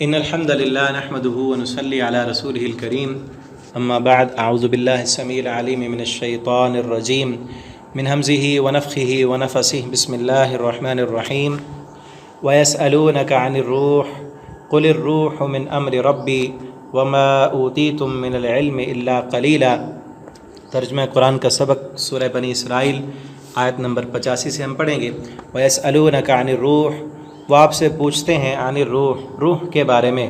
ان الحمد للہ نحمده ونصلي على رسوله الكريم اما بعد اعوذ باللہ السمیع العلیم من الشیطان الرجیم من همزه ونفخه ونفثه بسم اللہ الرحمن الرحیم ويسألونك عن الروح قل الروح من امر ربی وما اوتیتم من العلم الا قلیلا۔ ترجمہ قرآن کا سبق سورہ بنی اسرائیل آیت نمبر 85 سے ہم پڑھیں گے۔ وَيَسْأَلُونَكَ عَنِ الرُّوحِ، وہ آپ سے پوچھتے ہیں عن الروح، روح کے بارے میں۔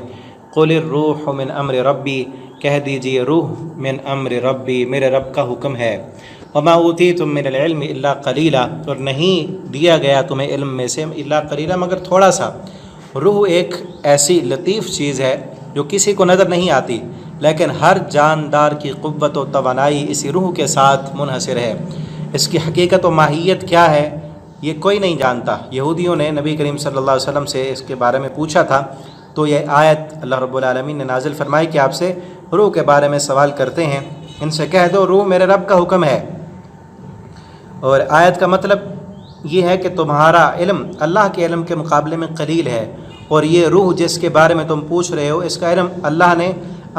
قُلِ الرُّوحُ مِنْ أَمْرِ رَبِّي، کہہ دیجئے روح من امر ربی، میرے رب کا حکم ہے۔ وَمَا أُوتِيتُم مِّنَ الْعِلْمِ إِلَّا قَلِيلًا، اور نہیں دیا گیا تمہیں علم میں سے الا قلیلا مگر تھوڑا سا۔ روح ایک ایسی لطیف چیز ہے جو کسی کو نظر نہیں آتی، لیکن ہر جاندار کی قوت و توانائی اسی روح کے ساتھ منحصر ہے۔ اس کی حقیقت و ماہیت کیا ہے یہ کوئی نہیں جانتا۔ یہودیوں نے نبی کریم صلی اللہ علیہ وسلم سے اس کے بارے میں پوچھا تھا، تو یہ آیت اللہ رب العالمین نے نازل فرمائی کہ آپ سے روح کے بارے میں سوال کرتے ہیں، ان سے کہہ دو روح میرے رب کا حکم ہے۔ اور آیت کا مطلب یہ ہے کہ تمہارا علم اللہ کے علم کے مقابلے میں قلیل ہے، اور یہ روح جس کے بارے میں تم پوچھ رہے ہو اس کا علم اللہ نے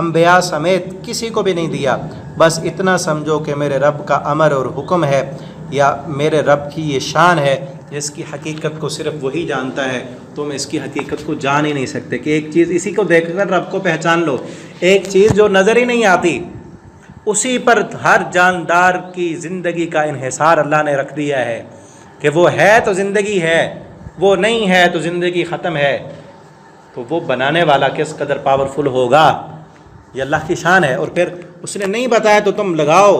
انبیاء سمیت کسی کو بھی نہیں دیا۔ بس اتنا سمجھو کہ میرے رب کا امر اور حکم ہے، یا میرے رب کی یہ شان ہے جس کی حقیقت کو صرف وہی جانتا ہے، تم اس کی حقیقت کو جان ہی نہیں سکتے کہ ایک چیز اسی کو دیکھ کر رب کو پہچان لو۔ ایک چیز جو نظر ہی نہیں آتی اسی پر ہر جاندار کی زندگی کا انحصار اللہ نے رکھ دیا ہے کہ وہ ہے تو زندگی ہے، وہ نہیں ہے تو زندگی ختم ہے۔ تو وہ بنانے والا کس قدر پاورفل ہوگا، یہ اللہ کی شان ہے۔ اور پھر اس نے نہیں بتایا تو تم لگاؤ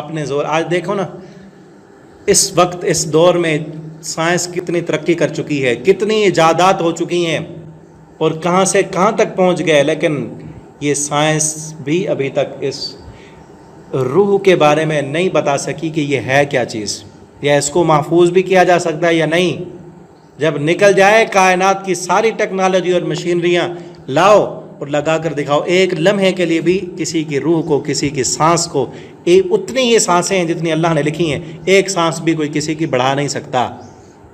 اپنے زور۔ آج دیکھو نا، اس وقت اس دور میں سائنس کتنی ترقی کر چکی ہے، کتنی ایجادات ہو چکی ہیں، اور کہاں سے کہاں تک پہنچ گئے، لیکن یہ سائنس بھی ابھی تک اس روح کے بارے میں نہیں بتا سکی کہ یہ ہے کیا چیز، یا اس کو محفوظ بھی کیا جا سکتا ہے یا نہیں۔ جب نکل جائے کائنات کی ساری ٹیکنالوجی اور مشینریاں لاؤ اور لگا کر دکھاؤ، ایک لمحے کے لیے بھی کسی کی روح کو، کسی کی سانس کو، اتنی ہی سانسیں ہیں جتنی اللہ نے لکھی ہیں، ایک سانس بھی کوئی کسی کی بڑھا نہیں سکتا،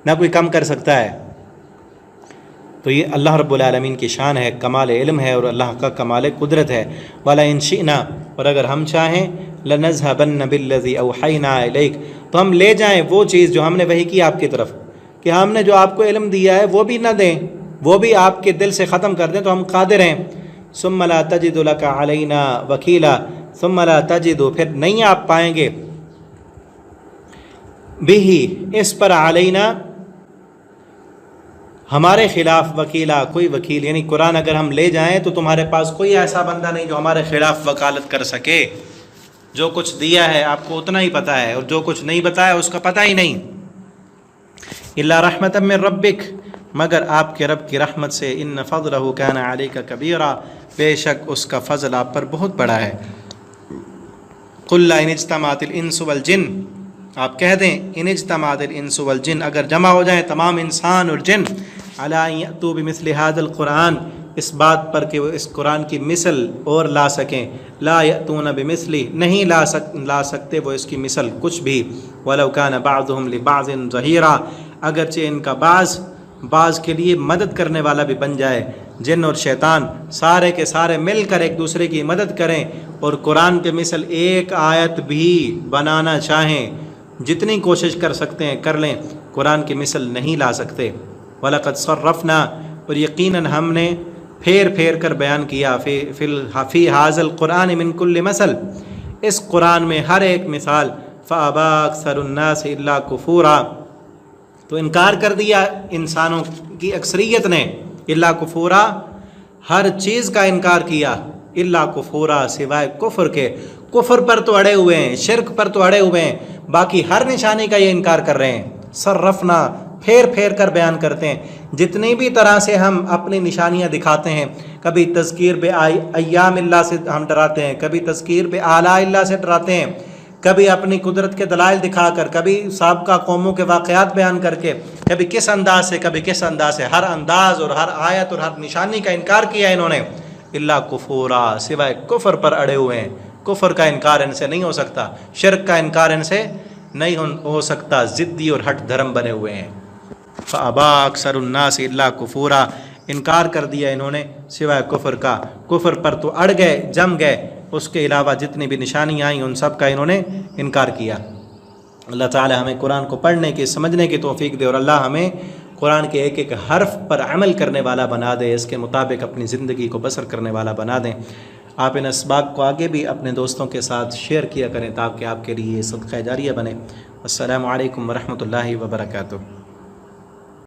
نہ کوئی کم کر سکتا ہے۔ تو یہ اللہ رب العالمین کی شان ہے، کمال علم ہے، اور اللہ کا کمال قدرت ہے۔ وَلَئِن شِئْنَا، اور اگر ہم چاہیں، لَنَذْهَبَنَّ بِالَّذِي أَوْحَيْنَا إِلَيْكَ، تو ہم لے جائیں وہ چیز جو ہم نے وحی کی آپ کی طرف، کہ ہم نے جو آپ کو علم دیا ہے وہ بھی نہ دیں، وہ بھی آپ کے دل سے ختم کر دیں، تو ہم قادر ہیں۔ ثُمَّ لَا تَجِدُ لَكَ عَلَيْنَا وَكِيلًا، ثُمَّ لَا تَجِدُ، پھر نہیں آپ پائیں گے، بِهِ، اس پر، علینا، ہمارے خلاف، وکیلا، کوئی وکیل، یعنی قرآن اگر ہم لے جائیں تو تمہارے پاس کوئی ایسا بندہ نہیں جو ہمارے خلاف وکالت کر سکے۔ جو کچھ دیا ہے آپ کو اتنا ہی پتہ ہے، اور جو کچھ نہیں بتایا اس کا پتہ ہی نہیں۔ الا رحمۃ من ربک، مگر آپ کے رب کی رحمت سے، ان فضلہ کان علیک کبیرا، بے شک اس کا فضل آپ پر بہت بڑا ہے۔ قل ان اجتمعت الانس والجن، آپ کہہ دیں ان اجتمعت الانس والجن، اگر جمع ہو جائیں تمام انسان اور جن، علی ان یأتوا بمثل هذا القرآن، اس بات پر کہ وہ اس قرآن کی مثل اور لا سکیں، لا یأتون بمثلی، نہیں لا سکتے وہ اس کی مثل کچھ بھی، ولو کان بعضهم لبعض ظہیرا، اگرچہ ان کا بعض کے لیے مدد کرنے والا بھی بن جائے، جن اور شیطان سارے کے سارے مل کر ایک دوسرے کی مدد کریں اور قرآن کے مثل ایک آیت بھی بنانا چاہیں، جتنی کوشش کر سکتے ہیں کر لیں، قرآن کی مثل نہیں لا سکتے۔ وَلَقَدْ صَرَّفْنَا، اور یقیناً ہم نے پھیر پھیر کر بیان کیا، فی هَذَا الْقُرْآنِ مِنْ كُلِّ مَثَل، اس قرآن میں ہر ایک مثال، فَأَبَىٰ أَكْثَرُ النَّاسِ إِلَّا كُفُورًا، تو انکار کر دیا انسانوں کی اکثریت نے، الا کفورا، ہر چیز کا انکار کیا، الا کفورا، سوائے کفر کے، کفر پر تو اڑے ہوئے ہیں، شرک پر تو اڑے ہوئے ہیں، باقی ہر نشانی کا یہ انکار کر رہے ہیں۔ صرفنا، پھیر پھیر کر بیان کرتے ہیں، جتنی بھی طرح سے ہم اپنی نشانیاں دکھاتے ہیں، کبھی تذکیر بے ایام اللہ سے ہم ڈراتے ہیں، کبھی تذکیر بے آلاء اللہ سے ڈراتے ہیں، کبھی اپنی قدرت کے دلائل دکھا کر، کبھی سابقہ قوموں کے واقعات بیان کر کے، کبھی کس انداز سے، کبھی کس انداز سے، ہر انداز اور ہر آیت اور ہر نشانی کا انکار کیا انہوں نے، الا کفورا، سوائے کفر پر اڑے ہوئے ہیں۔ کفر کا انکار ان سے نہیں ہو سکتا، شرک کا انکار ان سے نہیں ہو سکتا، ضدی اور ہٹ دھرم بنے ہوئے ہیں۔ فَأَبَىٰ أَكْثَرُ النَّاسِ إِلَّا كُفُورًا، انکار کر دیا انہوں نے سوائے کفر کا، کفر پر تو اڑ گئے، جم گئے، اس کے علاوہ جتنی بھی نشانیاں آئیں ان سب کا انہوں نے انکار کیا۔ اللہ تعالی ہمیں قرآن کو پڑھنے کی، سمجھنے کی توفیق دے، اور اللہ ہمیں قرآن کے ایک ایک حرف پر عمل کرنے والا بنا دے، اس کے مطابق اپنی زندگی کو بسر کرنے والا بنا دیں۔ آپ ان اسباق کو آگے بھی اپنے دوستوں کے ساتھ شیئر کیا کریں تاکہ آپ کے لیے صدقہ جاریہ بنے۔ السلام علیکم ورحمۃ اللہ وبرکاتہ۔